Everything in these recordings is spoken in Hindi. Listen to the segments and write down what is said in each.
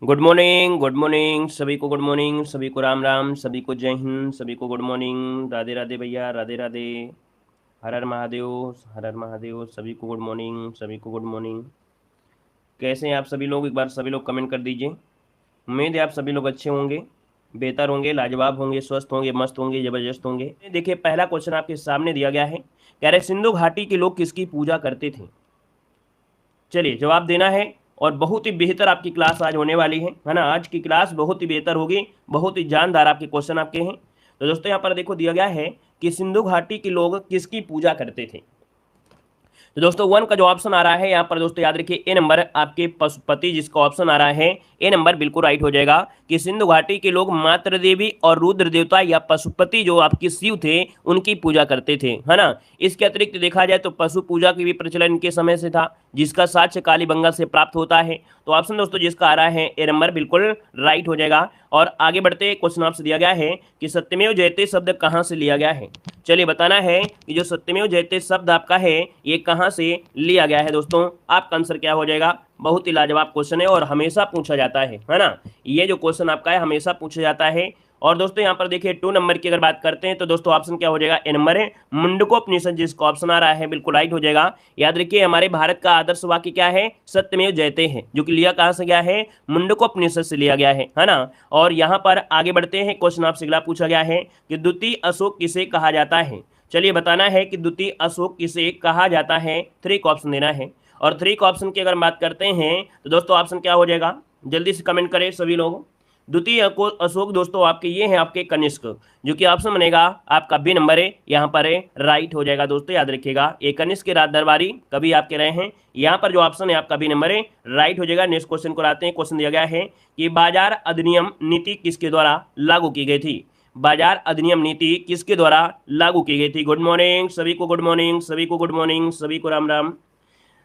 गुड मॉर्निंग, गुड मॉर्निंग सभी को, गुड मॉर्निंग सभी को, राम राम सभी को, जय हिंद सभी को, गुड मॉर्निंग, राधे राधे भैया, राधे राधे, हर हर महादेव, हर हर महादेव, सभी को गुड मॉर्निंग, सभी को गुड मॉर्निंग। कैसे हैं आप सभी लोग? एक बार सभी लोग कमेंट कर दीजिए। उम्मीद है आप सभी लोग अच्छे होंगे, बेहतर होंगे, लाजवाब होंगे, स्वस्थ होंगे, मस्त होंगे, जबरदस्त होंगे। देखिए, पहला क्वेश्चन आपके सामने दिया गया है, कह रहे सिंधु घाटी के लोग किसकी पूजा करते थे। चलिए जवाब देना है, और बहुत ही बेहतर आपकी क्लास आज होने वाली है ना। आज की क्लास बहुत ही बेहतर होगी, बहुत ही जानदार आपके क्वेश्चन आपके हैं। तो दोस्तों यहाँ पर देखो दिया गया है कि सिंधु घाटी के लोग किसकी पूजा करते थे। तो दोस्तों वन का जो ऑप्शन आ रहा है यहाँ पर दोस्तों याद रखिए, ए नंबर आपके पशुपति जिसका ऑप्शन आ रहा है, ए नंबर बिल्कुल राइट हो जाएगा कि सिंधु घाटी के लोग मातृ देवी और रुद्र देवता या पशुपति जो आपके शिव थे उनकी पूजा करते थे, है ना। इसके अतिरिक्त देखा जाए तो पशु पूजा की भी प्रचलन इनके समय से था, जिसका साक्ष्य कालीबंगा से प्राप्त होता है। तो ऑप्शन दोस्तों जिसका आ रहा है ए नंबर बिल्कुल राइट हो जाएगा। और आगे बढ़ते क्वेश्चन आपसे दिया गया है कि सत्यमेव जयते शब्द कहाँ से लिया गया है। चलिए बताना है कि जो सत्यमेव जयते शब्द आपका है ये कहाँ से लिया गया है। दोस्तों आपका आंसर क्या हो जाएगा। बहुत ही लाजवाब क्वेश्चन है और हमेशा पूछा जाता है ना। ये जो क्वेश्चन आपका है हमेशा पूछा जाता है। और दोस्तों यहाँ पर देखिए 2 नंबर की अगर बात करते हैं तो दोस्तों ऑप्शन क्या हो जाएगा, ए नंबर है मुंडकोपनिषद जिसका ऑप्शन आ रहा है बिल्कुल राइट हो जाएगा। याद रखिए हमारे भारत का आदर्श वाक्य क्या है, सत्यमेव जयते है, जो कि लिया कहाँ से गया है, मुंडकोपनिषद से लिया गया है ना। और यहाँ पर आगे बढ़ते हैं, क्वेश्चन आपसे अगला पूछा गया है कि द्वितीय अशोक किसे कहा जाता है। चलिए बताना है कि द्वितीय अशोक किसे कहा जाता है। 3 का ऑप्शन देना है। और 3 का ऑप्शन की अगर बात करते हैं तो दोस्तों ऑप्शन क्या हो जाएगा, जल्दी से कमेंट करें सभी लोग। द्वितीय अशोक दोस्तों आपके ये हैं आपके कनिष्क, जो कि ऑप्शन बनेगा आपका बी नंबर है, यहाँ पर है राइट हो जाएगा। दोस्तों याद रखिएगा ये कनिष्क के राज दरबारी कभी आपके रहे हैं। यहाँ पर जो ऑप्शन है आपका बी नंबर है राइट हो जाएगा। नेक्स्ट क्वेश्चन को आते हैं। क्वेश्चन दिया गया है कि बाजार अधिनियम नीति किसके द्वारा लागू की गई थी। बाजार अधिनियम नीति किसके द्वारा लागू की गई थी। गुड मॉर्निंग सभी को, गुड मॉर्निंग सभी को, गुड मॉर्निंग सभी को, राम राम।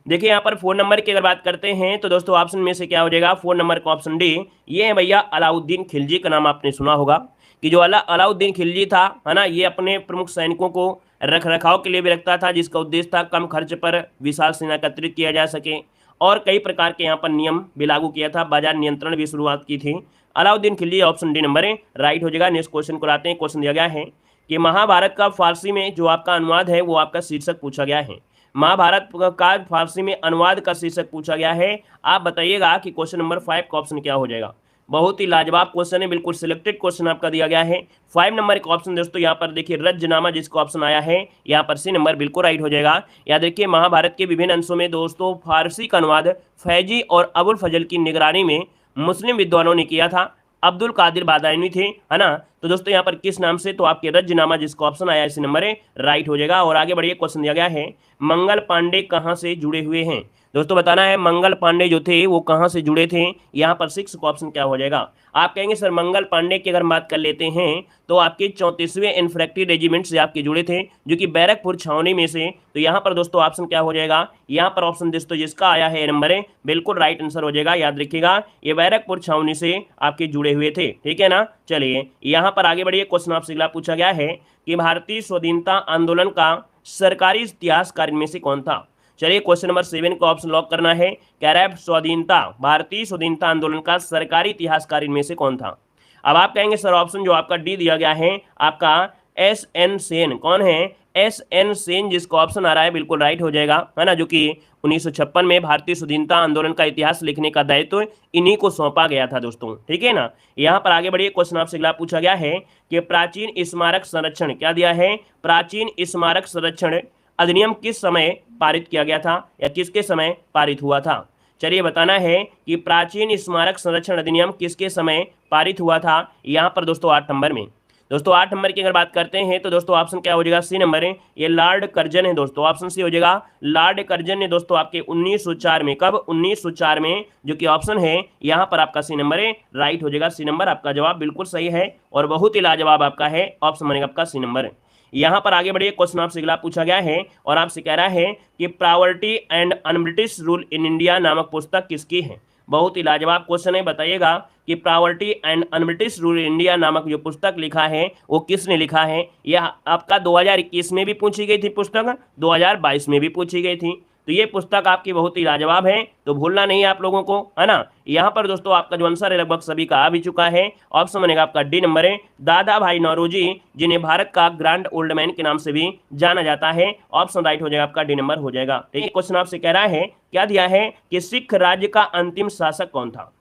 देखिए यहाँ पर 4 नंबर की अगर बात करते हैं तो दोस्तों ऑप्शन में से क्या हो जाएगा, 4 नंबर का ऑप्शन डी। ये है भैया अलाउद्दीन खिलजी का नाम आपने सुना होगा कि जो अलाउद्दीन खिलजी था, है ना, ये अपने प्रमुख सैनिकों को रख रखाव के लिए भी रखता था, जिसका उद्देश्य था कम खर्च पर विशाल सेना एकत्रित किया जा सके। और कई प्रकार के यहाँ पर नियम भी लागू किया था, बाजार नियंत्रण भी शुरुआत की थी। Alauddin Khilji option D number है राइट हो जाएगा। नेक्स्ट क्वेश्चन को लाते हैं। क्वेश्चन दिया गया है कि महाभारत का फारसी में जो आपका अनुवाद है वो आपका शीर्षक पूछा गया है। महाभारत का फारसी में अनुवाद का शीर्षक पूछा गया है। आप बताइएगा कि क्वेश्चन नंबर 5 का ऑप्शन क्या हो जाएगा। बहुत ही लाजवाब क्वेश्चन है, बिल्कुल सिलेक्टेड क्वेश्चन आपका दिया गया है। 5 नंबर का ऑप्शन दोस्तों यहाँ पर देखिए रज्जनामा जिसका ऑप्शन आया है, यहाँ पर सी नंबर बिल्कुल राइट हो जाएगा। याद रखिए महाभारत के विभिन्न अंशों में दोस्तों फारसी का अनुवाद फैजी और अबुल फजल की निगरानी में मुस्लिम विद्वानों ने किया था। अब्दुल कादिर बादायनी थे, है ना। तो दोस्तों यहाँ पर किस नाम से, तो आपके रज्जनामा जिसका ऑप्शन आया इसी नंबर है राइट हो जाएगा। और आगे बढ़िए, क्वेश्चन दिया गया है मंगल पांडे कहाँ से जुड़े हुए हैं। दोस्तों बताना है मंगल पांडे जो थे वो कहाँ से जुड़े थे। यहाँ पर 6 का ऑप्शन क्या हो जाएगा। आप कहेंगे सर मंगल पांडे की अगर बात कर लेते हैं तो आपके 34वें इन्फैंट्री रेजिमेंट से आपके जुड़े थे, जो कि बैरकपुर छावनी में से। तो यहाँ पर दोस्तों ऑप्शन क्या हो जाएगा, यहाँ पर ऑप्शन दोस्तों जिसका आया है नंबर है बिल्कुल राइट आंसर हो जाएगा। याद रखिएगा ये बैरकपुर छावनी से आपके जुड़े हुए थे, ठीक है ना। चलिए यहाँ पर आगे बढ़िए। क्वेश्चन आपसे अगला पूछा गया है कि भारतीय स्वाधीनता आंदोलन का सरकारी इतिहासकार इनमें से कौन था। चलिए क्वेश्चन नंबर 7 का ऑप्शन लॉक करना है। कह रहा है स्वाधीनता, भारतीय स्वाधीनता आंदोलन का सरकारी इतिहासकार इनमें से कौन था। अब आप कहेंगे सर ऑप्शन जो आपका डी दिया गया है आपका एस.एन. सेन, कौन है, एस.एन. सेन जिसका ऑप्शन आ रहा है बिल्कुल राइट हो जाएगा, है ना, जो कि 1956 में भारतीय स्वाधीनता आंदोलन का इतिहास लिखने का दायित्व इन्हीं को सौंपा गया था दोस्तों, ठीक है ना। यहाँ पर आगे बढ़िए। क्वेश्चन आपसे अगला पूछा गया है कि प्राचीन स्मारक संरक्षण, क्या दिया है, प्राचीन स्मारक संरक्षण अधिनियम किस समय पारित किया गया था या किसके समय पारित हुआ था। चलिए बताना है कि प्राचीन स्मारक संरक्षण अधिनियम किसके समय पारित हुआ था। यहाँ पर दोस्तों 8 नंबर में। दोस्तों 8 नंबर की अगर बात करते हैं तो दोस्तों ऑप्शन क्या हो जाएगा, सी नंबर है, ये लॉर्ड कर्जन है दोस्तों, ऑप्शन सी हो जाएगा। लॉर्ड कर्जन ने दोस्तों आपके 1904 में, कब, 1904 में, जो कि ऑप्शन है यहाँ पर आपका सी नंबर है राइट हो जाएगा। सी नंबर आपका जवाब बिल्कुल सही है और बहुत ही लाजवाब आपका है, ऑप्शन बनेगा आपका सी नंबर। यहाँ पर आगे बढ़िए। क्वेश्चन आपसे अगला पूछा गया है और आपसे कह रहा है कि poverty and un-British rule in India नामक पुस्तक किसकी है। बहुत ही लाजवाब क्वेश्चन है, बताइएगा कि poverty and un-British rule in India नामक जो पुस्तक लिखा है वो किसने लिखा है। यह आपका 2021 में भी पूछी गई थी पुस्तक, 2022 में भी पूछी गई थी। तो ये पुस्तक आपकी बहुत ही लाजवाब है, तो भूलना नहीं है आप लोगों को, है ना। यहाँ पर दोस्तों आपका जो आंसर है लगभग सभी का आ भी चुका है। ऑप्शन बनेगा आपका डी नंबर है, दादा भाई नौरोजी, जिन्हें भारत का ग्रैंड ओल्ड मैन के नाम से भी जाना जाता है। ऑप्शन राइट हो जाएगा आपका, डी नंबर हो जाएगा। ठीक है, क्वेश्चन आपसे कह रहा है, क्या दिया है कि सिख राज्य का अंतिम शासक कौन था।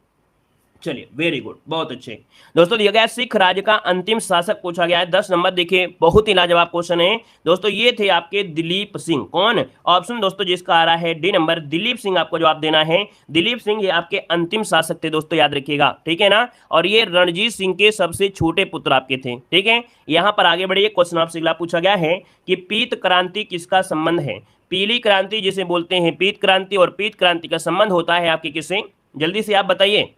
चलिए, वेरी गुड, बहुत अच्छे दोस्तों। दिया गया सिख राज्य का अंतिम शासक पूछा गया है, 10 नंबर। देखिए बहुत ही लाजवाब क्वेश्चन है दोस्तों। ये थे आपके दिलीप सिंह। कौन, ऑप्शन दोस्तों जिसका आ रहा है डी नंबर, दिलीप सिंह आपको जवाब देना है। दिलीप सिंह ये आपके अंतिम शासक थे दोस्तों, याद रखिएगा, ठीक है ना। और ये रणजीत सिंह के सबसे छोटे पुत्र आपके थे, ठीक है। यहाँ पर आगे बढ़िए, क्वेश्चन आपसे अगला पूछा गया है कि पीत क्रांति किसका संबंध है। पीली क्रांति जिसे बोलते हैं पीत क्रांति, और पीत क्रांति का संबंध होता है आपके किससे, जल्दी से आप बताइए।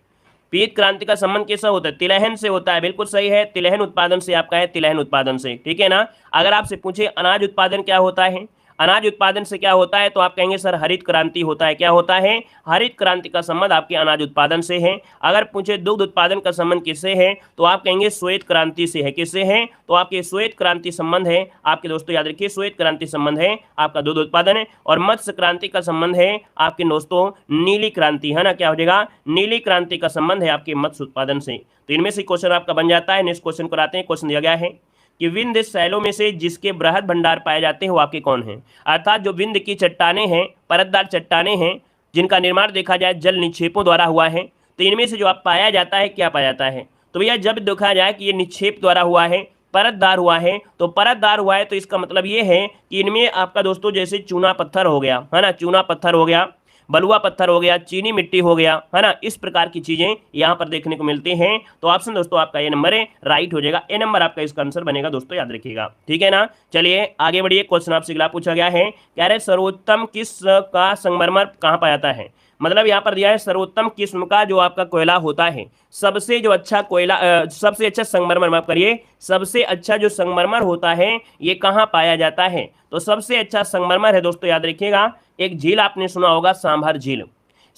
पीत क्रांति का संबंध कैसा होता है, तिलहन से होता है, बिल्कुल सही है, तिलहन उत्पादन से आपका है, तिलहन उत्पादन से, ठीक है ना। अगर आपसे पूछे अनाज उत्पादन क्या होता है, अनाज उत्पादन से क्या होता है, तो आप कहेंगे सर हरित क्रांति होता है। क्या होता है, हरित क्रांति का संबंध आपके अनाज उत्पादन से है। अगर पूछे दुग्ध उत्पादन का संबंध किससे है, तो आप कहेंगे श्वेत क्रांति से है। किससे है, तो आपके श्वेत क्रांति संबंध है आपके दोस्तों, याद रखिए, श्वेत क्रांति संबंध है आपका दूध उत्पादन है। और मत्स्य क्रांति का संबंध है आपके दोस्तों नीली क्रांति, है ना। क्या हो जाएगा, नीली क्रांति का संबंध है आपके मत्स्य उत्पादन से। तो इनमें से क्वेश्चन आपका बन जाता है। नेक्स्ट क्वेश्चन कराते हैं। क्वेश्चन दिया गया है कि विंध्य शैलों में से जिसके बृहद भंडार पाए जाते हैं वो आपके कौन हैं। अर्थात जो विंध्य की चट्टानें हैं, परतदार चट्टानें हैं, जिनका निर्माण देखा जाए जल निक्षेपों द्वारा हुआ है, तो इनमें से जो आप पाया जाता है, क्या पाया जाता है, तो भैया जब देखा जाए कि ये निक्षेप द्वारा हुआ है, परतदार हुआ है, तो परतदार हुआ है तो इसका मतलब ये है कि इनमें आपका दोस्तों जैसे चूना पत्थर हो गया, है ना, चूना पत्थर हो गया, बलुआ पत्थर हो गया, चीनी मिट्टी हो गया, है ना, इस प्रकार की चीजें यहाँ पर देखने को मिलती हैं। तो ऑप्शन दोस्तों आपका ए नंबर है, राइट हो जाएगा। ए नंबर आपका इसका आंसर बनेगा दोस्तों, याद रखिएगा, ठीक है ना। चलिए आगे बढ़िए। क्वेश्चन आपसे अगला पूछा गया है, कह रहे सर्वोत्तम किस का संगमरमर कहाँ पाया जाता है। मतलब यहाँ पर दिया है सर्वोत्तम किस्म का जो आपका कोयला होता है, सबसे जो अच्छा कोयला, सबसे अच्छा संगमरमर, माफ करिए, सबसे अच्छा जो संगमरमर होता है ये कहाँ पाया जाता है। तो सबसे अच्छा संगमरमर है दोस्तों, याद रखिएगा, एक झील आपने सुना होगा, सांभर झील।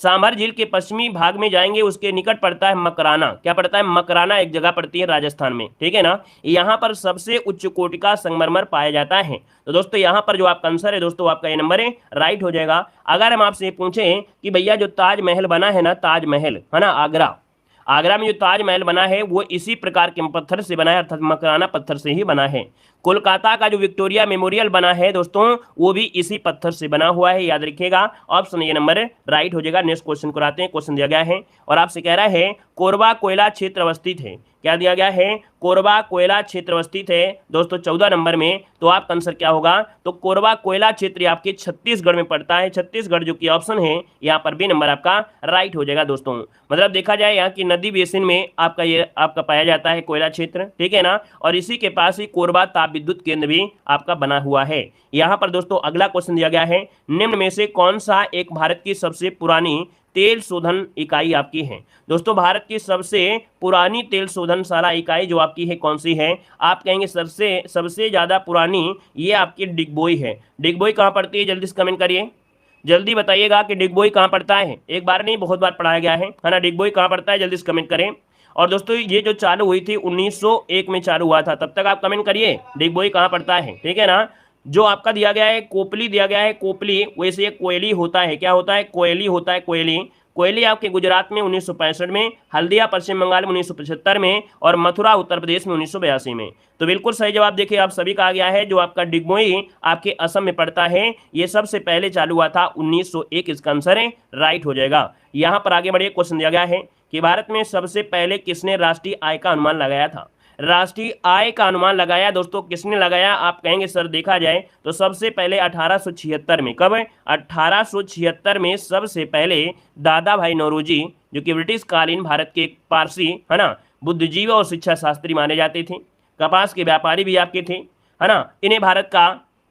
सांभर झील के पश्चिमी भाग में जाएंगे, उसके निकट पड़ता है मकराना। क्या पड़ता है, मकराना एक जगह पड़ती है राजस्थान में, ठीक है ना। यहाँ पर सबसे उच्च कोटि का संगमरमर पाया जाता है। तो दोस्तों यहाँ पर जो आपका आंसर है दोस्तों, आपका ये नंबर है, राइट हो जाएगा। अगर हम आपसे पूछें कि भैया जो ताजमहल बना है ना, ताजमहल, है ना, आगरा में जो ताजमहल बना है वो इसी प्रकार के पत्थर से बना है, अर्थात मकराना पत्थर से ही बना है। कोलकाता का जो विक्टोरिया मेमोरियल बना है दोस्तों, वो भी इसी पत्थर से बना हुआ है, याद रखिएगा। ऑप्शन ये नंबर राइट हो जाएगा। नेक्स्ट क्वेश्चन को आते हैं। क्वेश्चन दिया गया है और आपसे कह रहा है कोरबा कोयला क्षेत्र अवस्थित है। क्या दिया गया है, कोरबा कोयला क्षेत्र अवस्थित है दोस्तों 14 नंबर में। तो आपका आंसर क्या होगा, तो कोरबा कोयला क्षेत्र आपके छत्तीसगढ़ में पड़ता है, छत्तीसगढ़ जो कि ऑप्शन है यहाँ पर बी नंबर आपका राइट हो जाएगा दोस्तों। मतलब देखा जाए यहाँ की नदी बेसिन में आपका ये आपका पाया जाता है कोयला क्षेत्र, ठीक है ना। और इसी के पास ही कोरबा ताप विद्युत केंद्र भी आपका बना हुआ है। यहाँ पर दोस्तों अगला क्वेश्चन दिया गया है, निम्न में से कौन सा एक भारत की सबसे पुरानी तेल शोधन इकाई आपकी है। दोस्तों भारत की सबसे पुरानी तेल शोधनशाला इकाई जो आपकी है कौन सी है, आप कहेंगे सबसे ज्यादा पुरानी ये आपकी डिगबोई है। डिगबोई कहाँ पड़ती है, जल्दी से कमेंट करिए, जल्दी बताइएगा कि डिगबोई कहाँ पड़ता है। एक बार नहीं बहुत बार पढ़ाया गया है ना, डिगबोई कहाँ पड़ता है, जल्दी से कमेंट करें। और दोस्तों ये जो चालू हुई थी 1901 में चालू हुआ था, तब तक आप कमेंट करिए डिगबोई कहाँ पड़ता है, ठीक है ना। जो आपका दिया गया है कोपली दिया गया है, कोपली वैसे कोयली होता है, क्या होता है, कोयली होता है, कोयली। कोयली आपके गुजरात में 1965 में, हल्दिया पश्चिम बंगाल में 1975 में, और मथुरा उत्तर प्रदेश में 1982 में। तो बिल्कुल सही जवाब देखिए आप सभी का आ गया है। जो आपका डिगबोई आपके असम में पड़ता है, ये सबसे पहले चालू हुआ था 1901, इसका आंसर है राइट हो जाएगा। यहाँ पर आगे बढ़िए। क्वेश्चन दिया गया है कि भारत में सबसे पहले किसने राष्ट्रीय आय का अनुमान लगाया था। राष्ट्रीय आय का अनुमान लगाया दोस्तों किसने लगाया, आप कहेंगे सर देखा जाए तो सबसे पहले 1876 में। कब, 1876 में सबसे पहले दादा भाई नौरोजी, जो कि ब्रिटिश कालीन भारत के एक पारसी, है ना, बुद्धिजीवी और शिक्षा शास्त्री माने जाते थे, कपास के व्यापारी भी आपके थे, है ना। इन्हें भारत का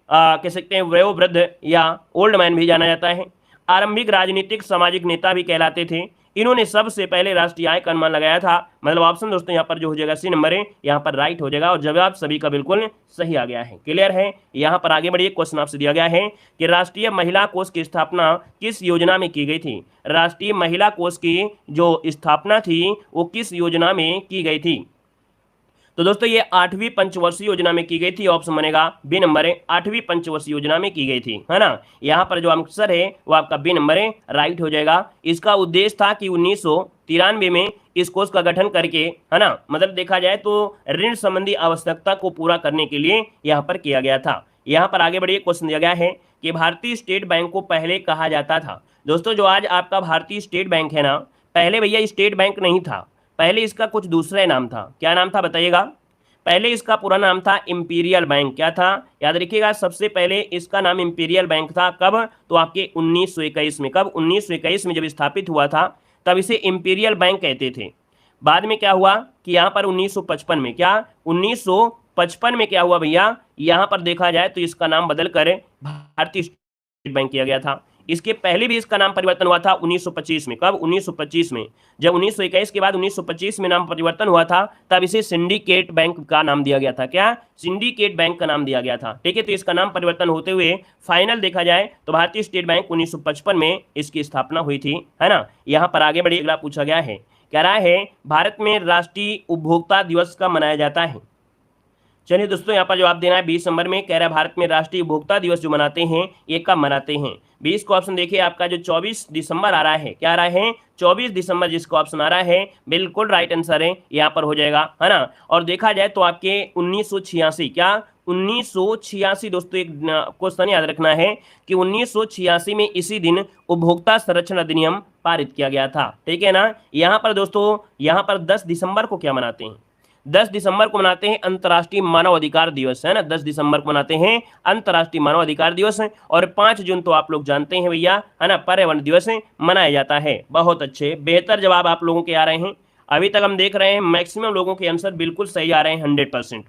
कह सकते हैं वयोवृद्ध या ओल्ड मैन भी जाना जाता है। आरंभिक राजनीतिक सामाजिक नेता भी कहलाते थे। इन्होंने सबसे पहले राष्ट्रीय आय का अनुमान लगाया था। मतलब ऑप्शन दोस्तों यहाँ पर जो हो जाएगा सी नंबर है, यहाँ पर राइट हो जाएगा और जवाब सभी का बिल्कुल सही आ गया है। क्लियर है। यहाँ पर आगे बढ़िए। क्वेश्चन आपसे दिया गया है कि राष्ट्रीय महिला कोष की स्थापना किस योजना में की गई थी। राष्ट्रीय महिला कोष की जो स्थापना थी वो किस योजना में की गई थी। तो दोस्तों ये 8वीं पंचवर्षीय योजना में की गई थी, ऑप्शन बनेगा बी नंबर है, 8वीं पंचवर्षीय योजना में की गई थी, है ना। यहाँ पर जो आंसर है वो आपका बी नंबर है, राइट हो जाएगा। इसका उद्देश्य था कि 1993 में इस कोष का गठन करके, है ना, मतलब देखा जाए तो ऋण संबंधी आवश्यकता को पूरा करने के लिए यहाँ पर किया गया था। यहाँ पर आगे बढ़िए, क्वेश्चन दिया गया है कि भारतीय स्टेट बैंक को पहले कहा जाता था। दोस्तों जो आज आपका भारतीय स्टेट बैंक है ना, पहले भैया स्टेट बैंक नहीं था, पहले इसका कुछ दूसरा नाम था। क्या नाम था बताइएगा? पहले इसका पूरा नाम था इंपीरियल बैंक। क्या था? याद रखिएगा, सबसे पहले इसका नाम इंपीरियल बैंक था। कब? तो आपके 1921 में। कब? 1921 में जब स्थापित हुआ था तब इसे इंपीरियल बैंक कहते थे। बाद में क्या हुआ कि यहाँ पर 1955 में, क्या 1955 में क्या हुआ भैया, यहाँ पर देखा जाए तो इसका नाम बदल कर भारतीय स्टेट बैंक किया गया था। इसके पहले भी इसका नाम परिवर्तन हुआ था 1925 में। कब? 1925 में। जब 1921 के बाद 1925 में नाम परिवर्तन हुआ था तब इसे सिंडिकेट बैंक का नाम दिया गया था। क्या? सिंडिकेट बैंक का नाम दिया गया था। ठीक है, तो इसका नाम परिवर्तन होते हुए फाइनल देखा जाए तो भारतीय स्टेट बैंक 1955 में इसकी स्थापना हुई थी, है ना। यहाँ पर आगे बढ़िए, अगला पूछा गया है, कह रहा है भारत में राष्ट्रीय उपभोक्ता दिवस कब मनाया जाता है। चलिए दोस्तों, यहाँ पर जवाब देना है 20 नंबर में। कह रहा है भारत में राष्ट्रीय उपभोक्ता दिवस जो मनाते हैं ये कब मनाते हैं। 20 का ऑप्शन देखिए, आपका जो 24 दिसंबर आ रहा है, क्या आ रहा है? 24 दिसंबर जिसका ऑप्शन आ रहा है बिल्कुल राइट आंसर है, यहाँ पर हो जाएगा, है ना। और देखा जाए तो आपके 1986, क्या 1986 दोस्तों, एक क्वेश्चन याद रखना है कि 1986 में इसी दिन उपभोक्ता संरक्षण अधिनियम पारित किया गया था। ठीक है ना। यहाँ पर दोस्तों, यहाँ पर 10 दिसंबर को क्या मनाते हैं? 10 दिसंबर को मनाते हैं अंतर्राष्ट्रीय मानव अधिकार दिवस, है ना। 10 दिसंबर को मनाते हैं अंतर्राष्ट्रीय मानव अधिकार दिवस। और 5 जून तो आप लोग जानते हैं भैया, है ना, पर्यावरण दिवस मनाया जाता है। बहुत अच्छे, बेहतर जवाब आप लोगों के आ रहे हैं। अभी तक हम देख रहे हैं मैक्सिमम लोगों के आंसर बिल्कुल सही आ रहे हैं, 100%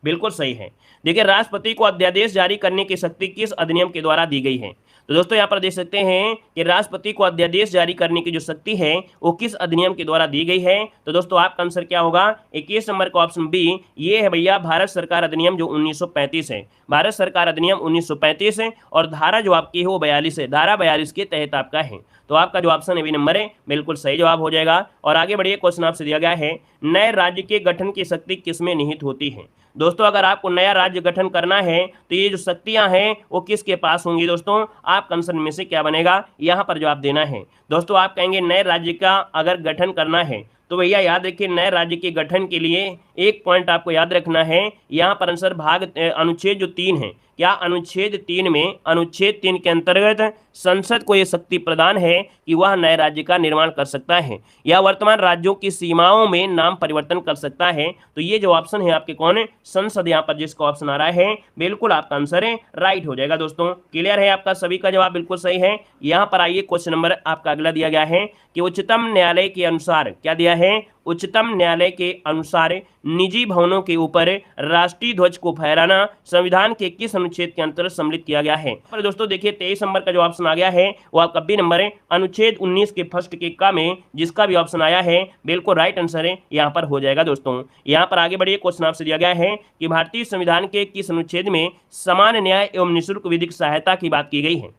बिल्कुल सही है। देखिए, राष्ट्रपति को अध्यादेश जारी करने की शक्ति किस अधिनियम के द्वारा दी गई है। तो दोस्तों यहाँ पर देख सकते हैं कि राष्ट्रपति को अध्यादेश जारी करने की जो शक्ति है वो किस अधिनियम के द्वारा दी गई है। तो दोस्तों आपका आंसर क्या होगा? 21 नंबर का ऑप्शन बी, ये है भैया भारत सरकार अधिनियम जो 1935 है। भारत सरकार अधिनियम 1935 है और धारा जो आपकी है वो 42 है। धारा 42 के तहत आपका है। तो आपका जो ऑप्शन है बी नंबर है बिल्कुल सही जवाब हो जाएगा। और आगे बढ़िए, क्वेश्चन आपसे दिया गया है, नए राज्य के गठन की शक्ति किसमें निहित होती है। दोस्तों अगर आपको नया राज्य गठन करना है तो ये जो शक्तियां हैं वो किसके पास होंगी। दोस्तों आपका आंसर में से क्या बनेगा, यहाँ पर जवाब देना है। दोस्तों आप कहेंगे नए राज्य का अगर गठन करना है तो भैया याद रखिए, नए राज्य के गठन के लिए एक पॉइंट आपको याद रखना है। यहाँ पर आंसर अनुच्छेद जो 3 है, क्या अनुच्छेद 3 में, अनुच्छेद 3 के अंतर्गत संसद को यह शक्ति प्रदान है कि वह नए राज्य का निर्माण कर सकता है या वर्तमान राज्यों की सीमाओं में नाम परिवर्तन कर सकता है। तो ये जो ऑप्शन है आपके कौन है? संसद। यहाँ पर जिसका ऑप्शन आ रहा है बिल्कुल आपका आंसर है राइट हो जाएगा। दोस्तों क्लियर है, आपका सभी का जवाब बिल्कुल सही है। यहाँ पर आइए, क्वेश्चन नंबर आपका अगला दिया गया है कि उच्चतम न्यायालय के अनुसार, क्या दिया है? उच्चतम न्यायालय के अनुसार निजी भवनों के ऊपर राष्ट्रीय ध्वज को फहराना संविधान के किस अनुच्छेद के अंतर्गत सम्मिलित किया गया है। पर दोस्तों देखिए 23 नंबर का जो ऑप्शन आ गया है वो आपका बी नंबर है, अनुच्छेद 19 के फर्स्ट के का में जिसका भी ऑप्शन आया है बिल्कुल राइट आंसर है, यहाँ पर हो जाएगा। दोस्तों यहाँ पर आगे बढ़िए, क्वेश्चन आपसे दिया गया है कि भारतीय संविधान के किस अनुच्छेद में समान न्याय एवं निःशुल्क विधिक सहायता की बात की गई है।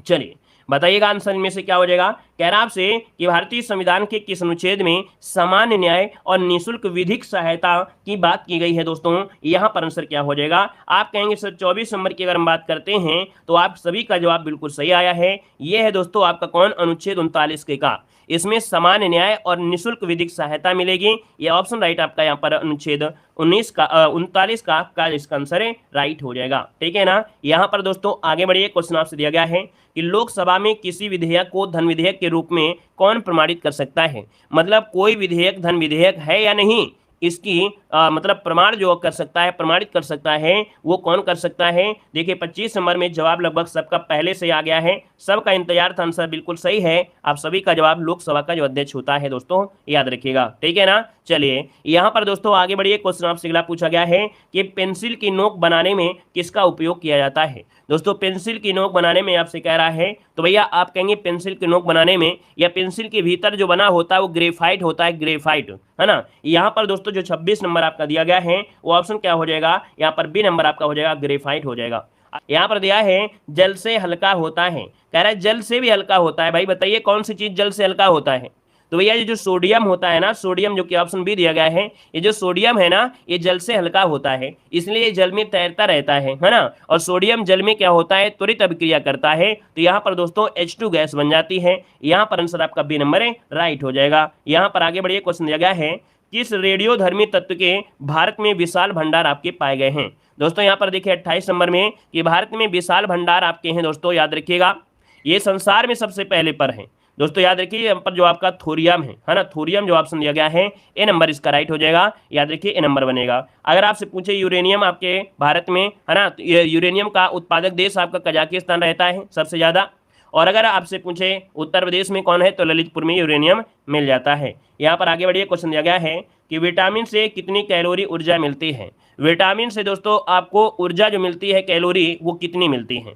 चलिए बताइएगा आंसर में से क्या हो जाएगा। कह रहा आपसे कि भारतीय संविधान के किस अनुच्छेद में सामान्य न्याय और निःशुल्क विधिक सहायता की बात की गई है। दोस्तों यहाँ पर आंसर क्या हो जाएगा। आप कहेंगे सर 24 नंबर की अगर हम बात करते हैं तो आप सभी का जवाब बिल्कुल सही आया है। यह है दोस्तों आपका कौन? अनुच्छेद 39 के का, इसमें सामान्य न्याय और निःशुल्क विधिक सहायता मिलेगी। यह ऑप्शन राइट आपका यहाँ पर अनुच्छेद 19 का 39 का इसका आंसर है राइट हो जाएगा। ठीक है ना। यहाँ पर दोस्तों आगे बढ़िए, क्वेश्चन आपसे दिया गया है कि लोकसभा में किसी विधेयक को धन विधेयक के रूप में कौन प्रमाणित कर सकता है। मतलब कोई विधेयक धन विधेयक है या नहीं, इसकी मतलब प्रमाण जो कर सकता है, प्रमाणित कर सकता है, वो कौन कर सकता है। देखिए 25 नंबर में जवाब लगभग सबका पहले से आ गया है, सबका इंतजार था, आंसर बिल्कुल सही है। आप सभी का जवाब लोकसभा का जो अध्यक्ष होता है दोस्तों याद रखिएगा। ठीक है ना। चलिए यहाँ पर दोस्तों आगे बढ़िए, क्वेश्चन आपसे अगला पूछा गया है कि पेंसिल की नोक बनाने में किसका उपयोग किया जाता है। दोस्तों पेंसिल की नोक बनाने में आपसे कह रहा है तो भैया आप कहेंगे पेंसिल की नोक बनाने में या पेंसिल के भीतर जो बना होता है वो ग्रेफाइट होता है, ग्रेफाइट, है ना। यहाँ पर दोस्तों जो 26 नंबर आपका दिया गया है वो ऑप्शन क्या हो जाएगा, यहाँ पर बी नंबर आपका हो जाएगा, ग्रेफाइट हो जाएगा। यहाँ पर दिया है जल से हल्का होता है, कह रहा है जल से भी हल्का होता है। भाई बताइए कौन सी चीज जल से हल्का होता है। तो भैया ये जो सोडियम होता है ना, सोडियम जो कि ऑप्शन बी दिया गया है, ये जो सोडियम है ना ये जल से हल्का होता है, इसलिए ये जल में तैरता रहता है ना। और सोडियम जल में क्या होता है, त्वरित अभिक्रिया करता है, तो यहाँ पर दोस्तों H2 गैस बन जाती है। यहाँ पर आंसर आपका बी नंबर है, राइट हो जाएगा। यहाँ पर आगे बढ़िए, क्वेश्चन दिया गया है किस रेडियोधर्मी तत्व के भारत में विशाल भंडार आपके पाए गए हैं। दोस्तों यहाँ पर देखिए 28 नंबर में कि भारत में विशाल भंडार आपके हैं, दोस्तों याद रखिएगा ये संसार में सबसे पहले पर है। दोस्तों याद रखिए यहाँ पर जो आपका थोरियम है ना, थोरियम जो ऑप्शन दिया गया है ए नंबर इसका राइट हो जाएगा, याद रखिए ए नंबर बनेगा। अगर आपसे पूछे यूरेनियम आपके भारत में है ना, तो यूरेनियम का उत्पादक देश आपका कजाकिस्तान रहता है सबसे ज्यादा। और अगर आपसे पूछे उत्तर प्रदेश में कौन है, तो ललितपुर में यूरेनियम मिल जाता है। यहाँ पर आगे बढ़िए, क्वेश्चन दिया गया है कि विटामिन से कितनी कैलोरी ऊर्जा मिलती है। विटामिन से दोस्तों आपको ऊर्जा जो मिलती है कैलोरी वो कितनी मिलती है,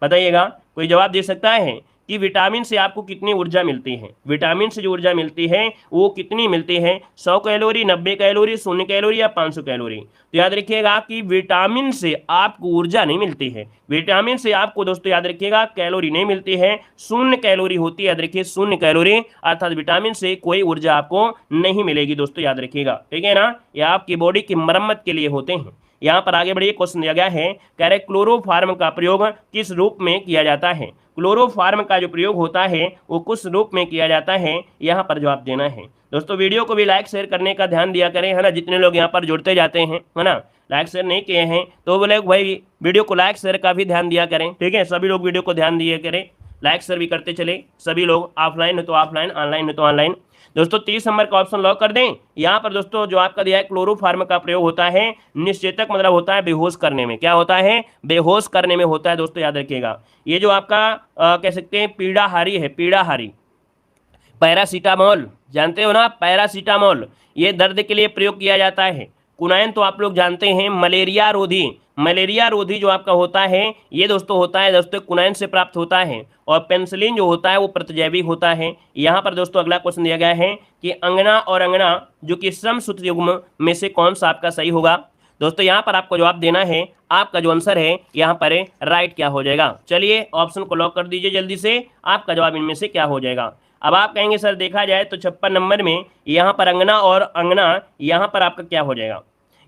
बताइएगा, कोई जवाब दे सकता है कि विटामिन से आपको कितनी ऊर्जा मिलती है। विटामिन से जो ऊर्जा मिलती है वो कितनी मिलती है, 100 कैलोरी, 90 कैलोरी, 0 कैलोरी या 500 कैलोरी। तो याद रखिएगा कि विटामिन से आपको ऊर्जा नहीं मिलती है, विटामिन से आपको दोस्तों याद रखिएगा कैलोरी नहीं मिलती है, 0 कैलोरी होती है, याद रखिए 0 कैलोरी, अर्थात विटामिन से कोई ऊर्जा आपको नहीं मिलेगी दोस्तों, याद रखिएगा, ठीक है ना। यह आपकी बॉडी की मरम्मत के लिए होते हैं। यहाँ पर आगे बढ़िए, क्वेश्चन दिया गया है कह रहे क्लोरोफार्म का प्रयोग किस रूप में किया जाता है। क्लोरोफार्म का जो प्रयोग होता है वो किस रूप में किया जाता है, यहाँ पर जवाब देना है। दोस्तों वीडियो को भी लाइक शेयर करने का ध्यान दिया करें, है ना, जितने लोग यहाँ पर जुड़ते जाते हैं, है ना, लाइक शेयर नहीं किए हैं तो बोले भाई वीडियो को लाइक शेयर का भी ध्यान दिया करें, ठीक है, सभी लोग वीडियो को ध्यान दिया करें, लाइक शेयर भी करते चले सभी लोग, ऑफलाइन हो तो ऑफलाइन, ऑनलाइन हो तो ऑनलाइन। दोस्तों 30 नंबर का ऑप्शन लॉक कर दें। यहाँ पर दोस्तों जो आपका दिया है क्लोरोफार्म का प्रयोग होता है निश्चेतक, मतलब होता है बेहोश करने में, क्या होता है, बेहोश करने में होता है दोस्तों, याद रखिएगा। ये जो आपका कह सकते हैं पीड़ाहारी है, पीड़ाहारी, पैरासीटामोल जानते हो ना, पैरासीटामोल ये दर्द के लिए प्रयोग किया जाता है। कुनाइन तो आप लोग जानते हैं मलेरिया रोधी, मलेरिया रोधी जो आपका होता है ये दोस्तों होता है दोस्तों कुनाइन से प्राप्त होता है। और पेंसिलिन जो होता है वो प्रतिजैविक होता है। यहाँ पर दोस्तों अगला क्वेश्चन दिया गया है कि अंगना और अंगना जो कि श्रम सूत्र युग्म में से कौन सा आपका सही होगा। दोस्तों यहाँ पर आपको जवाब देना है, आपका जो आंसर है यहाँ पर राइट क्या हो जाएगा। चलिए ऑप्शन को लॉक कर दीजिए जल्दी से, आपका जवाब इनमें से क्या हो जाएगा। अब आप कहेंगे सर देखा जाए तो 56 नंबर में यहाँ पर अंगना और अंगना, यहाँ पर आपका क्या हो जाएगा,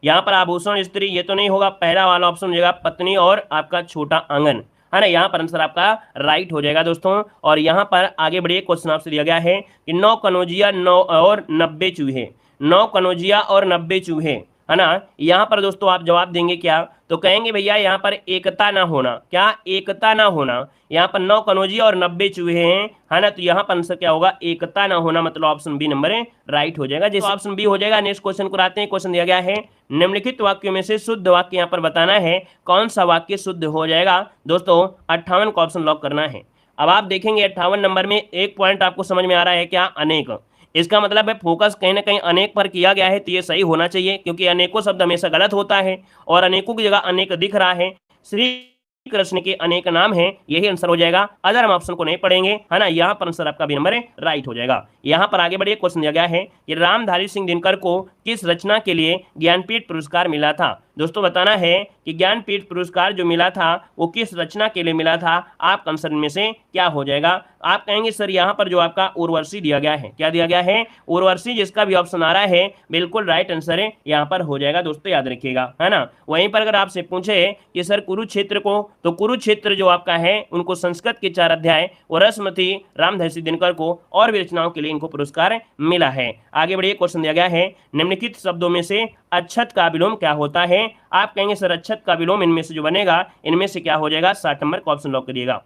यहाँ पर आभूषण स्त्री ये तो नहीं होगा, पहला वाला ऑप्शन हो जाएगा पत्नी और आपका छोटा आंगन, है ना, यहाँ पर आंसर आपका राइट हो जाएगा दोस्तों। और यहाँ पर आगे बढ़िए, क्वेश्चन आपसे दिया गया है कि 9 कनौजिया 9 और 90 चूहे, 9 कनौजिया और 90 चूहे, है ना, यहाँ पर दोस्तों आप जवाब देंगे क्या, तो कहेंगे भैया यहाँ पर एकता ना होना, क्या एकता ना होना, यहाँ पर 9 कनौजिया और 90 चूहे हैं, है ना, तो यहाँ पर आंसर क्या होगा, एकता ना होना, मतलब ऑप्शन बी नंबर राइट हो जाएगा, जैसे ऑप्शन बी हो जाएगा। नेक्स्ट क्वेश्चन को आते हैं। क्वेश्चन दिया गया है निम्नलिखित वाक्यों में से शुद्ध वाक्य यहाँ पर बताना है, कौन सा वाक्य शुद्ध हो जाएगा। दोस्तों 58 का ऑप्शन लॉक करना है। अब आप देखेंगे 58 नंबर में एक पॉइंट आपको समझ में आ रहा है क्या, अनेक, इसका मतलब है फोकस कहीं ना कहीं अनेक पर किया गया है, तो ये सही होना चाहिए क्योंकि अनेकों शब्द हमेशा गलत होता है और अनेकों की जगह अनेक दिख रहा है। श्री कृष्ण के अनेक नाम हैं, यही आंसर हो जाएगा। अगर हम ऑप्शन को नहीं पढ़ेंगे, है ना, यहाँ पर आंसर आपका भी नंबर राइट हो जाएगा। यहाँ पर आगे बढ़िए, क्वेश्चन दिया गया है कि रामधारी सिंह दिनकर को किस रचना के लिए ज्ञानपीठ पुरस्कार मिला था। दोस्तों बताना है कि ज्ञानपीठ पुरस्कार जो मिला था वो किस रचना के लिए मिला था, आपका आंसर में से क्या हो जाएगा। आप कहेंगे सर यहाँ पर जो आपका उर्वशी दिया गया है, क्या दिया गया है, उर्वशी, जिसका भी ऑप्शन आ रहा है बिल्कुल राइट आंसर है, यहाँ पर हो जाएगा दोस्तों, याद रखिएगा, है ना। वहीं पर अगर आपसे पूछे कि सर कुरुक्षेत्र को, तो कुरुक्षेत्र जो आपका है उनको संस्कृत के 4 अध्याय और रसमती रामधारी सिंह दिनकर को और भी रचनाओं के लिए इनको पुरस्कार मिला है। आगे बढ़िए, क्वेश्चन दिया गया है निम्नलिखित शब्दों में से अच्छत का विलोम क्या होता है। आप कहेंगे सर अच्छत का विलोम इनमें से जो बनेगा इनमें से क्या हो जाएगा, 60 नंबर का ऑप्शन लॉक करिएगा।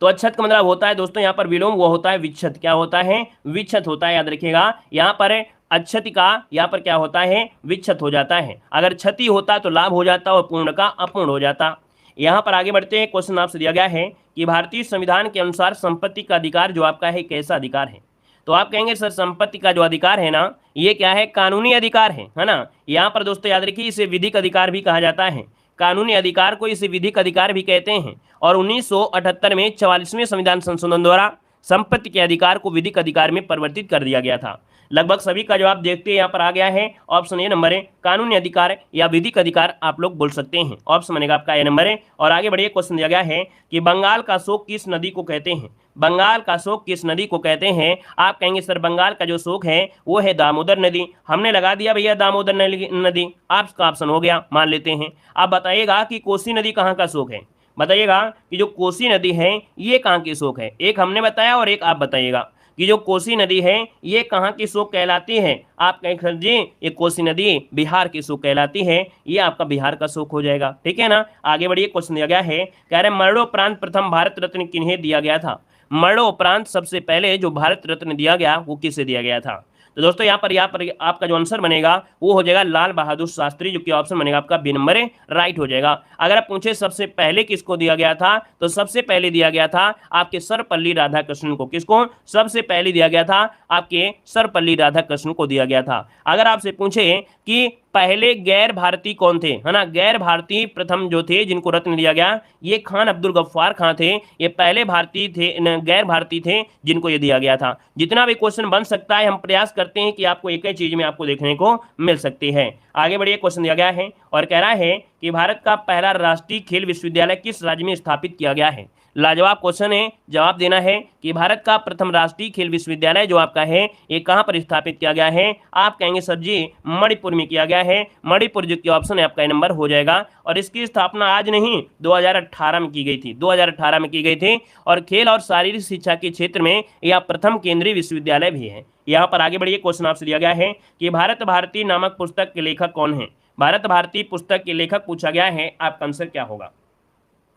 तो अच्छत का मतलब होता है दोस्तों यहाँ पर विलोम, वो होता है विच्छत, क्या होता है, विच्छत होता है, याद रखिएगा। यहाँ पर अच्छति का यहाँ पर क्या होता है, विच्छत हो जाता है। अगर क्षति होता तो लाभ हो जाता और पूर्ण का अपूर्ण हो जाता। यहाँ पर आगे बढ़ते हैं। क्वेश्चन आपसे दिया गया है कि भारतीय संविधान के अनुसार संपत्ति का अधिकार जो आपका है कैसा अधिकार है। तो आप कहेंगे सर संपत्ति का जो अधिकार है ना ये क्या है, कानूनी अधिकार है ना। यहाँ पर दोस्तों याद रखिए इसे विधिक अधिकार भी कहा जाता है, कानूनी अधिकार को इसे विधिक अधिकार भी कहते हैं। और 1978 में 44वें संविधान संशोधन द्वारा संपत्ति के अधिकार को विधिक अधिकार में परिवर्तित कर दिया गया था। लगभग सभी का जवाब देखते हैं यहाँ पर आ गया है। ऑप्शन ए नंबर है, कानूनी अधिकार या विधिक अधिकार आप लोग बोल सकते हैं। ऑप्शन बनेगा आपका ए नंबर है। और आगे बढ़िए, क्वेश्चन दिया गया है कि बंगाल का शोक किस नदी को कहते हैं। बंगाल का शोक किस नदी को कहते हैं। आप कहेंगे सर बंगाल का जो शोक है वो है दामोदर नदी। हमने लगा दिया भैया दामोदर नदी, आपका ऑप्शन हो गया, मान लेते हैं। आप बताइएगा कि कोसी नदी कहाँ का शोक है। बताइएगा कि जो कोसी नदी है ये कहाँ की शोक है। एक हमने बताया और एक आप बताइएगा कि जो कोसी नदी है ये कहाँ की शोक कहलाती है। आप कहें सर जी ये कोसी नदी बिहार की शोक कहलाती है, ये आपका बिहार का शोक हो जाएगा। ठीक है ना। आगे बढ़िए, क्वेश्चन दिया गया है, कह रहे मरणोपरांत प्रथम भारत रत्न किन्हें दिया गया था। मरणोपरांत सबसे पहले जो भारत रत्न दिया गया वो किसे दिया गया था। तो दोस्तों यहाँ पर आपका जो आंसर बनेगा वो हो जाएगा लाल बहादुर शास्त्री, जो कि ऑप्शन बनेगा आपका बी नंबर है, राइट हो जाएगा। अगर आप पूछे सबसे पहले किसको दिया गया था, तो सबसे पहले दिया गया था आपके सर्वपल्ली राधाकृष्णन को। किसको सबसे पहले दिया गया था, आपके सर्वपल्ली राधाकृष्णन को दिया गया था। अगर आपसे पूछे कि पहले गैर भारतीय कौन थे, है ना, गैर भारतीय प्रथम जो थे जिनको रत्न दिया गया, ये खान अब्दुल गफ्फार खान थे। ये पहले भारतीय थे, गैर भारतीय थे जिनको ये दिया गया था। जितना भी क्वेश्चन बन सकता है हम प्रयास करते हैं कि आपको एक ही चीज में आपको देखने को मिल सकती है। आगे बढ़िए, क्वेश्चन दिया गया है और कह रहा है कि भारत का पहला राष्ट्रीय खेल विश्वविद्यालय किस राज्य में स्थापित किया गया है। लाजवाब क्वेश्चन है, जवाब देना है कि भारत का प्रथम राष्ट्रीय खेल विश्वविद्यालय जो आपका है ये कहां पर स्थापित किया गया है। आप कहेंगे सर जी मणिपुर में किया गया है। मणिपुर जो कि ऑप्शन है आपका नंबर हो जाएगा। और इसकी स्थापना आज नहीं 2018 में की गई थी, 2018 में की गई थी। और खेल और शारीरिक शिक्षा के क्षेत्र में यह प्रथम केंद्रीय विश्वविद्यालय भी है। यहाँ पर आगे बढ़िए, क्वेश्चन आपसे दिया गया है कि भारत भारती नामक पुस्तक के लेखक कौन है। भारत भारती पुस्तक के लेखक पूछा गया है, आपका आंसर क्या होगा।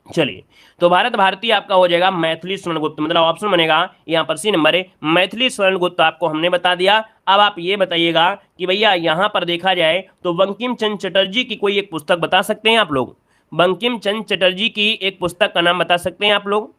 चलिए, तो भारत भारती आपका हो जाएगा मैथिली स्वर्णगुप्त, मतलब ऑप्शन बनेगा यहाँ पर सी नंबर है, मैथिली स्वर्णगुप्त आपको हमने बता दिया। अब आप ये बताइएगा कि भैया यहाँ पर देखा जाए तो बंकिम चंद्र चटर्जी की कोई एक पुस्तक बता सकते हैं आप लोग। बंकिम चंद्र चटर्जी की एक पुस्तक का नाम बता सकते हैं आप लोग।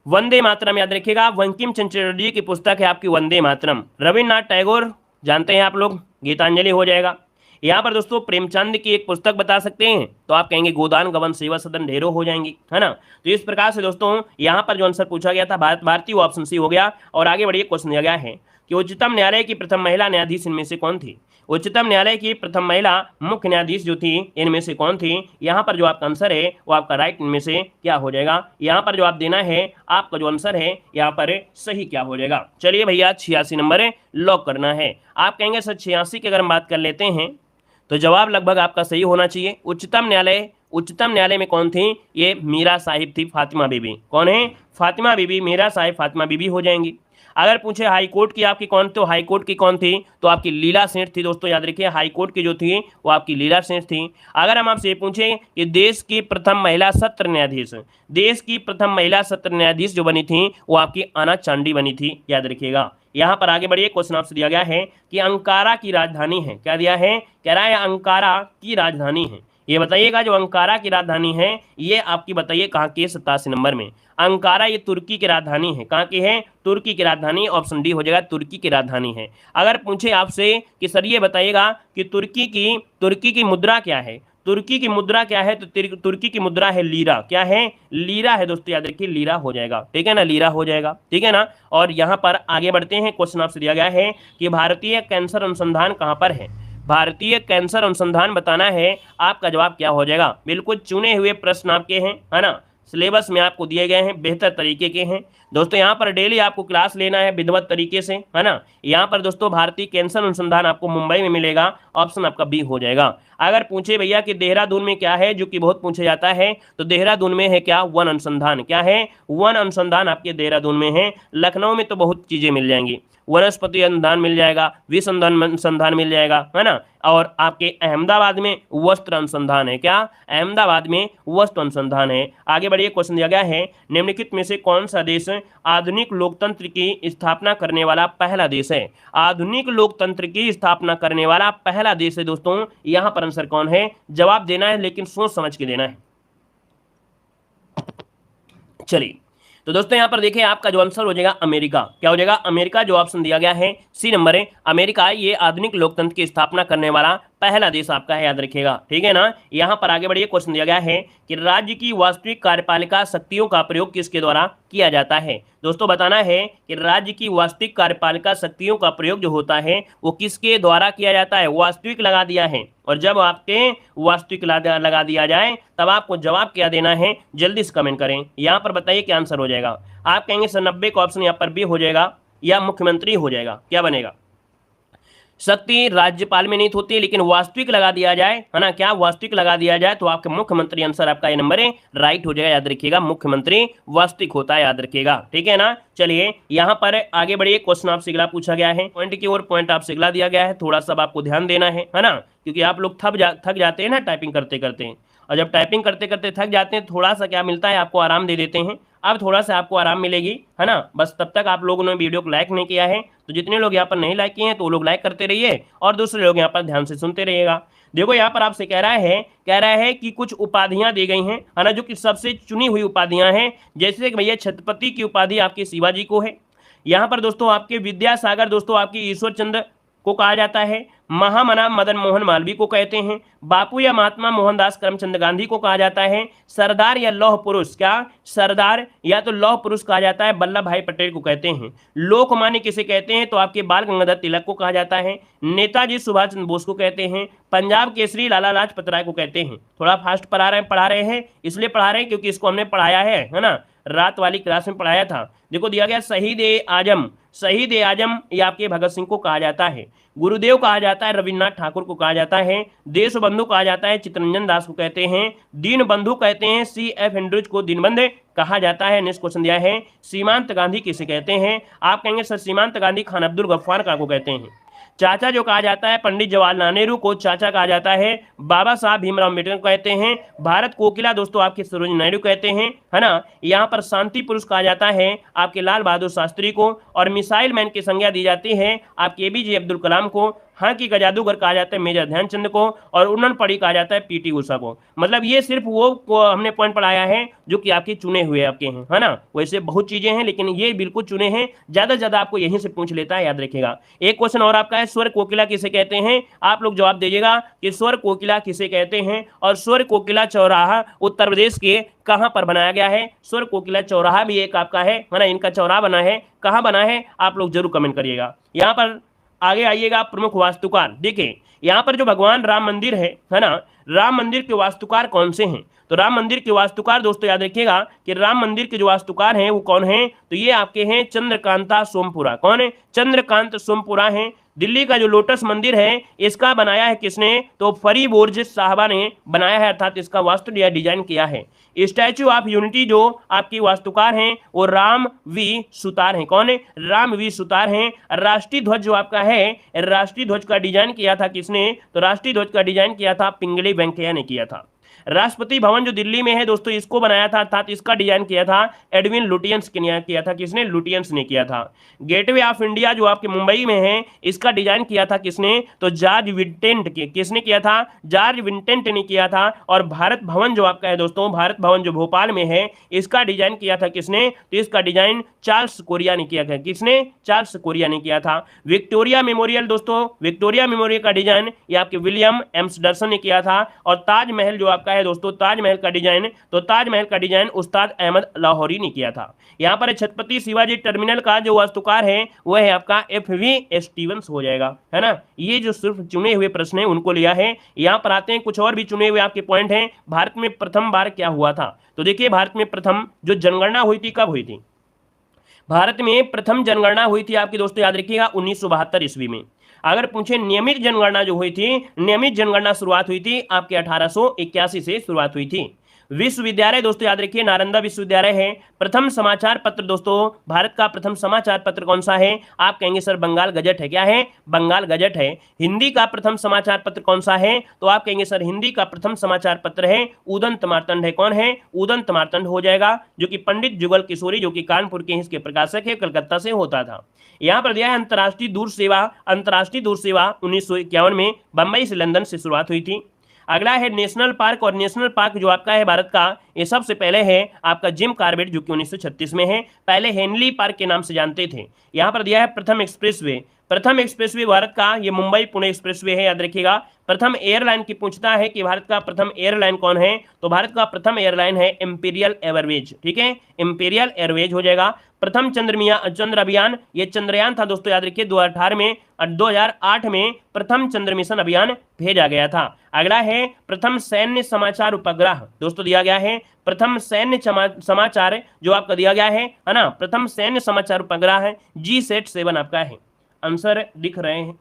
वंदे मातरम, याद रखिएगा, बंकिम चंद्र चटर्जी की पुस्तक है आपकी वंदे मातरम। रविन्द्रनाथ टैगोर जानते हैं आप लोग, गीतांजलि हो जाएगा। यहाँ पर दोस्तों प्रेमचंद की एक पुस्तक बता सकते हैं, तो आप कहेंगे गोदान गबन सेवा सदन ढेरों हो जाएंगी, है ना। तो इस प्रकार से दोस्तों यहाँ पर जो आंसर पूछा गया था भारत भारती, वो ऑप्शन सी हो गया। और आगे बढ़िए, क्वेश्चन दिया गया है कि उच्चतम न्यायालय की प्रथम महिला न्यायाधीश इनमें से कौन थी। उच्चतम न्यायालय की प्रथम महिला मुख्य न्यायाधीश जो थी इनमें से कौन थी। यहाँ पर जो आपका आंसर है वो आपका राइट इनमें से क्या हो जाएगा। यहाँ पर जो आप देना है आपका जो आंसर है यहाँ पर सही क्या हो जाएगा। चलिए भैया 86 नंबर है, लॉक करना है। आप कहेंगे सर 86 की अगर हम बात कर लेते हैं तो जवाब लगभग आपका सही होना चाहिए। उच्चतम न्यायालय में कौन थी, ये मीरा साहिब थी, फातिमा बीबी। कौन है, फातिमा बीबी, मीरा साहिब फातिमा बीबी हो जाएंगी। अगर पूछे हाई कोर्ट की आपकी कौन, तो हाई कोर्ट की कौन थी, तो आपकी लीला सेठ थी। दोस्तों याद रखिए हाई कोर्ट की जो थी वो आपकी लीला सेठ थी। अगर हम आपसे पूछें कि देश की प्रथम महिला सत्र न्यायाधीश, देश की प्रथम महिला सत्र न्यायाधीश जो बनी थी वो आपकी आना चांडी बनी थी, याद रखिएगा। यहाँ पर आगे बढ़िए, क्वेश्चन आपसे दिया गया है कि अंकारा की राजधानी है, क्या दिया है, कह रहा है अंकारा की राजधानी है। ये बताइएगा जो अंकारा की राजधानी है ये आपकी बताइए कहाँ की है, 87 नंबर में। अंकारा ये तुर्की की राजधानी है, कहाँ की है, तुर्की की राजधानी। ऑप्शन डी हो जाएगा, तुर्की की राजधानी है। अगर पूछे आपसे कि सर ये बताइएगा कि तुर्की की मुद्रा क्या है, तुर्की की मुद्रा क्या है, तो तुर्की की मुद्रा है लीरा। क्या है, लीरा है दोस्तों, याद रखिए लीरा हो जाएगा, ठीक है ना, लीरा हो जाएगा, ठीक है ना। और यहाँ पर आगे बढ़ते हैं, क्वेश्चन आपसे दिया गया है कि भारतीय कैंसर अनुसंधान कहाँ पर है। भारतीय कैंसर अनुसंधान बताना है, आपका जवाब क्या हो जाएगा। बिल्कुल चुने हुए प्रश्न आपके हैं, है ना, सिलेबस में आपको दिए गए हैं, बेहतर तरीके के हैं दोस्तों। यहाँ पर डेली आपको क्लास लेना है विधिवत तरीके से, है ना। यहाँ पर दोस्तों भारतीय कैंसर अनुसंधान आपको मुंबई में मिलेगा, ऑप्शन आपका बी हो जाएगा। अगर पूछे भैया कि देहरादून में क्या है, जो कि बहुत पूछा जाता है, तो देहरादून में है क्या, वन अनुसंधान। क्या है, वन अनुसंधान आपके देहरादून में है। लखनऊ में तो बहुत चीजें मिल जाएंगी, वनस्पति अनुसंधान मिल जाएगा, विष अनुसंधान मिल जाएगा, है ना। और आपके अहमदाबाद में वस्त्र अनुसंधान है, क्या, अहमदाबाद में वस्त्र अनुसंधान है। आगे बढ़िए, क्वेश्चन दिया गया है निम्नलिखित में से कौन सा देश आधुनिक लोकतंत्र की स्थापना करने वाला पहला देश है। आधुनिक लोकतंत्र की स्थापना करने वाला पहला देश है दोस्तों, यहां पर आंसर कौन है, जवाब देना है लेकिन सोच समझ के देना है। चलिए, तो दोस्तों यहाँ पर देखिए आपका जो आंसर हो जाएगा अमेरिका। क्या हो जाएगा, अमेरिका। जो ऑप्शन दिया गया है सी नंबर है, अमेरिका ये आधुनिक लोकतंत्र की स्थापना करने वाला पहला देश आपका है, याद रखिएगा, ठीक है ना। यहां पर आगे बढ़िए, क्वेश्चन दिया गया है कि राज्य की वास्तविक कार्यपालिका शक्तियों का प्रयोग किसके द्वारा किया जाता है। दोस्तों बताना है कि राज्य की वास्तविक कार्यपालिका शक्तियों का प्रयोग जो होता है वो किसके द्वारा किया जाता है। वास्तविक लगा दिया है, और जब आपके वास्तविक लगा दिया जाए तब आपको जवाब क्या देना है, जल्दी से कमेंट करें। यहां पर बताइए क्या आंसर हो जाएगा। आप कहेंगे सर 90 का ऑप्शन यहाँ पर बी हो जाएगा या मुख्यमंत्री हो जाएगा, क्या बनेगा। शक्ति राज्यपाल में निहित होती है, लेकिन वास्तविक लगा दिया जाए, है ना, क्या वास्तविक लगा दिया जाए तो आपके मुख्यमंत्री आंसर आपका ये नंबर है राइट हो जाएगा, याद रखिएगा, मुख्यमंत्री वास्तविक होता है, याद रखिएगा, ठीक है ना। चलिए यहां पर आगे बढ़िए, क्वेश्चन आपसे अगला पूछा गया है, पॉइंट की ओर पॉइंट आपसे अगला दिया गया है, थोड़ा सा आपको ध्यान देना है ना, क्योंकि आप लोग थक जाते हैं ना टाइपिंग करते करते, और जब टाइपिंग करते करते थक जाते हैं थोड़ा सा क्या मिलता है आपको, आराम दे देते हैं। अब थोड़ा सा आपको आराम मिलेगी, है ना। बस तब तक आप लोगों ने वीडियो को लाइक नहीं किया है, तो जितने लोग यहाँ पर नहीं लाइक किए हैं तो वो लोग लाइक करते रहिए, और दूसरे लोग यहाँ पर ध्यान से सुनते रहिएगा। देखो यहाँ पर आपसे कह रहा है कि कुछ उपाधियां दी गई हैं, है ना, जो कि सबसे चुनी हुई उपाधियां हैं। जैसे कि भैया छत्रपति की उपाधि आपके शिवाजी को है। यहाँ पर दोस्तों आपके विद्यासागर दोस्तों आपकी ईश्वर चंद्र को कहा जाता है। महामना मदन मोहन मालवीय को कहते हैं। बापू या महात्मा मोहनदास करमचंद गांधी को कहा जाता है। सरदार या लौह पुरुष, क्या सरदार या तो लौह पुरुष कहा जाता है, वल्लभ भाई पटेल को कहते हैं। लोकमान्य किसे कहते हैं तो आपके बाल गंगाधर तिलक को कहा जाता है। नेताजी सुभाष चंद्र बोस को कहते हैं। पंजाब केसरी लाला लाजपत राय को कहते हैं। थोड़ा फास्ट पढ़ा रहे हैं इसलिए पढ़ा रहे हैं क्योंकि इसको हमने पढ़ाया है ना, रात वाली क्लास में पढ़ाया था। देखो दिया गया शहीद ए आजम ये आपके भगत सिंह को कहा जाता है। गुरुदेव कहा जाता है रविन्द्रनाथ ठाकुर को कहा जाता है। देश बंधु कहा जाता है चित्तरंजन दास को कहते हैं। दीन बंधु कहते हैं C.F. एंड्रूज को दीनबंधु कहा जाता है। नेक्स्ट क्वेश्चन दिया है सीमांत गांधी किसे कहते हैं। आप कहेंगे सर सीमांत गांधी खान अब्दुल गफ्फार का को कहते हैं। चाचा जो कहा जाता है पंडित जवाहरलाल नेहरू को चाचा कहा जाता है। बाबा साहब भीमराव अम्बेडकर कहते हैं। भारत कोकिला दोस्तों आपके सरोजिनी नायडू कहते हैं, है ना। यहाँ पर शांति पुरुष कहा जाता है आपके लाल बहादुर शास्त्री को, और मिसाइल मैन की संज्ञा दी जाती है आपके APJ अब्दुल कलाम को। हॉकी का जादूगर कहा जाता है मेजर ध्यानचंद को, और उन्नन पड़ी कहा जाता है PT उषा को। मतलब ये सिर्फ वो को हमने पॉइंट पढ़ाया है जो कि आपके चुने हुए आपके हैं, है ना। वैसे बहुत चीजें हैं लेकिन ये बिल्कुल चुने हैं, ज्यादा से ज्यादा आपको यहीं से पूछ लेता है, याद रखिएगा। एक क्वेश्चन और आपका है स्वर कोकिला किसे कहते हैं। आप लोग जवाब दीजिएगा कि स्वर कोकिला किसे कहते हैं, और स्वर कोकिला चौराहा उत्तर प्रदेश के कहां पर बनाया गया है। स्वर कोकिला चौराहा भी एक आपका है ना, इनका चौराहा बना है, कहां बना है आप लोग जरूर कमेंट करिएगा। यहाँ पर आगे आइएगा प्रमुख वास्तुकार। देखिए यहाँ पर जो भगवान राम मंदिर है ना, राम मंदिर के वास्तुकार कौन से हैं। तो राम मंदिर के वास्तुकार दोस्तों याद रखिएगा कि राम मंदिर के जो वास्तुकार हैं वो कौन हैं, तो ये आपके हैं चंद्रकांता सोमपुरा। कौन है, चंद्रकांत सोमपुरा हैं। दिल्ली का जो लोटस मंदिर है इसका बनाया है किसने, तो फरीबोर्ज साहबा ने बनाया है, अर्थात इसका वास्तु या डिजाइन किया है। स्टैच्यू ऑफ यूनिटी जो आपकी वास्तुकार हैं वो राम वी सुतार हैं। कौन है, राम वी सुतार हैं। राष्ट्रीय ध्वज जो आपका है, राष्ट्रीय ध्वज का डिजाइन किया था किसने, तो राष्ट्रीय ध्वज का डिजाइन किया था पिंगली वेंकैया ने किया था। राष्ट्रपति भवन जो दिल्ली में है दोस्तों इसको बनाया था, अर्थात इसका डिजाइन किया था एडविन लुटियंस ने किया था। किसने, लुटियंस ने किया था। गेटवे ऑफ इंडिया जो आपके मुंबई में है इसका डिजाइन किया था किसने, तो जॉर्ज विंटेंट किसने किया था, जॉर्ज विंटेंट ने किया था। और भारत भवन जो आपका है दोस्तों, भारत भवन जो भोपाल में है इसका डिजाइन किया था किसने, तो इसका डिजाइन चार्ल्स कोरिया ने किया था। किसने, चार्ल्स कोरिया ने किया था। विक्टोरिया मेमोरियल दोस्तों, विक्टोरिया मेमोरियल का डिजाइन ये आपके विलियम एम्सडर्सन ने किया था। और ताजमहल जो आपका है दोस्तों, ताजमहल का डिजाइन, तो ताजमहल का डिजाइन उस्ताद अहमद लाहौरी ने किया था। यहाँ पर छत्रपति शिवाजी टर्मिनल का जो वास्तुकार है वह है आपका FV स्टीवंस हो जाएगा, है ना। ये जो सिर्फ चुने हुए प्रश्न है उनको लिया है। यहाँ पर आते हैं कुछ और भी चुने हुए आपके पॉइंट हैं। भारत में प्रथम बार क्या हुआ था, तो देखिए भारत में प्रथम जो जनगणना हुई थी कब हुई थी। भारत में प्रथम जनगणना हुई थी आपके दोस्तों याद रखिएगा 1972 ईस्वी में। अगर पूछे नियमित जनगणना जो हुई थी, नियमित जनगणना शुरुआत हुई थी आपके 1881 से शुरुआत हुई थी। विश्वविद्यालय दोस्तों याद रखिए नालंदा विश्वविद्यालय है। प्रथम समाचार पत्र दोस्तों, भारत का प्रथम समाचार पत्र कौन सा है, आप कहेंगे सर बंगाल गजट है। क्या है, बंगाल गजट है। हिंदी का प्रथम समाचार पत्र कौन सा है, तो आप कहेंगे सर हिंदी का प्रथम समाचार पत्र है उदंत मार्तंड है। कौन है, उदंत मार्तंड हो जाएगा, जो कि पंडित जुगल किशोरी जो कि कानपुर के इसके प्रकाशक है, कलकत्ता से होता था। यहाँ पर दिया है अंतर्राष्ट्रीय दूर सेवा। अंतर्राष्ट्रीय दूर सेवा 1951 में बंबई से लंदन से शुरुआत हुई थी। अगला है नेशनल पार्क, और नेशनल पार्क जो आपका है भारत का, ये सबसे पहले है आपका जिम कार्बेट जो कि 1936 में है। पहले हेनली पार्क के नाम से जानते थे। यहाँ पर दिया है प्रथम एक्सप्रेसवे। प्रथम एक्सप्रेसवे भारत का ये मुंबई पुणे एक्सप्रेसवे है, याद रखिएगा। प्रथम एयरलाइन की पूछता है कि भारत का प्रथम एयरलाइन कौन है, तो भारत का प्रथम एयरलाइन है इंपीरियल एयरवेज, ठीक है, इंपीरियल एयरवेज हो जाएगा। प्रथम चंद्र अभियान, ये चंद्रयान था दोस्तों, याद रखिए 2018 में और 2008 में प्रथम चंद्र मिशन अभियान भेजा गया था। अगला है प्रथम सैन्य समाचार उपग्रह, दोस्तों दिया गया है प्रथम सैन्य समाचार जो आपका दिया गया है ना, प्रथम सैन्य समाचार उपग्रह है GSAT-7 आपका है, आंसर दिख रहे हैं।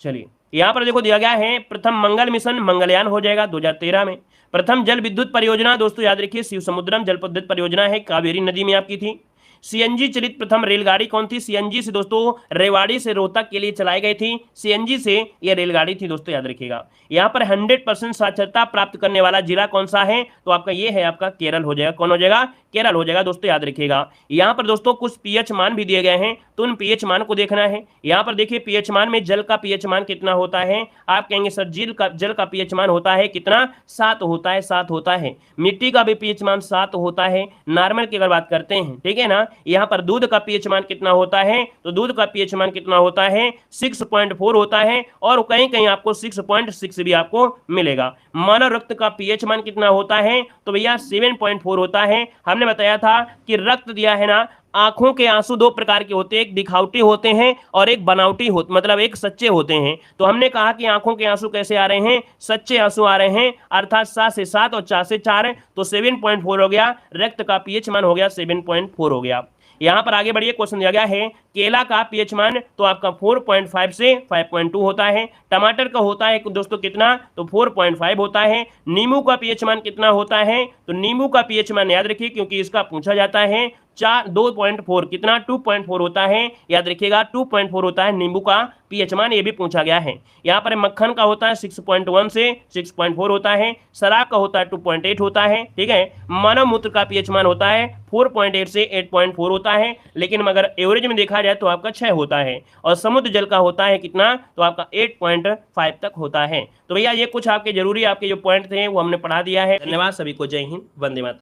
चलिए यहां पर देखो दिया गया है प्रथम मंगल मिशन, मंगलयान हो जाएगा 2013 में। प्रथम जल विद्युत परियोजना दोस्तों याद रखिए शिव समुद्रम जल विद्युत परियोजना है, कावेरी नदी में आपकी थी। सीएनजी चलित प्रथम रेलगाड़ी कौन थी, सीएनजी से दोस्तों रेवाड़ी से रोहतक के लिए चलाई गई थी, सीएनजी से यह रेलगाड़ी थी दोस्तों, याद रखिएगा। यहाँ पर 100% साक्षरता प्राप्त करने वाला जिला कौन सा है, तो आपका ये है आपका केरल हो जाएगा। कौन हो जाएगा, केरल हो जाएगा दोस्तों, याद रखिएगा। यहाँ पर दोस्तों कुछ पीएच मान भी दिए गए हैं, तो उन पीएच मान को देखना है। यहाँ पर देखिए पीएच मान में जल का पीएच मान कितना होता है, आप कहेंगे सर जल का पीएच मान होता है कितना, 7 होता है, 7 होता है। मिट्टी का भी पीएच मान 7 होता है, नॉर्मल की अगर बात करते हैं, ठीक है ना। यहाँ पर दूध का पीएच मान कितना होता है, तो दूध का पीएच मान कितना होता है, 6.4 होता है, और कहीं कहीं आपको 6.6 भी आपको मिलेगा। मानव रक्त का पीएच मान कितना होता है, तो भैया 7.4 होता है। हमने बताया था कि रक्त दिया है ना, आंखों के आंसू दो प्रकार के होते हैं, एक दिखावटी होते हैं और एक बनावटी होते, मतलब एक सच्चे होते हैं। तो हमने कहा कि आंखों के आंसू कैसे आ रहे हैं, सच्चे आंसू आ रहे हैं, अर्थात 7 से 7 और 4 से 4, तो 7.4 हो गया। रक्त का पीएच मान हो गया 7.4 हो गया। यहां पर आगे बढ़िए, क्वेश्चन दिया गया है केला का पीएच मान, तो आपका 4.5 से 5.2 होता है। टमाटर का होता है दोस्तों कितना, तो 4.5 होता है। नींबू का पीएच मान कितना होता है, तो नींबू का पीएच मान याद रखिए क्योंकि इसका पूछा जाता है 2.4 कितना, 2.4 होता है, याद रखिएगा 2.4 होता है नींबू का पीएच मान, ये भी पूछा गया है। यहाँ पर मक्खन का होता है 6.1 से 6.4 होता है। शराब का होता है 2.8 होता है, ठीक है। मानव मूत्र का पीएच मान होता है 4.8 से 8.4 होता है, लेकिन मगर एवरेज में देखा जाए तो आपका 6 होता है। और समुद्र जल का होता है कितना, तो आपका 8.5 तक होता है। तो भैया ये कुछ आपके जरूरी आपके जो पॉइंट थे वो हमने पढ़ा दिया है। धन्यवाद सभी को, जय हिंद, वंदे मातरम।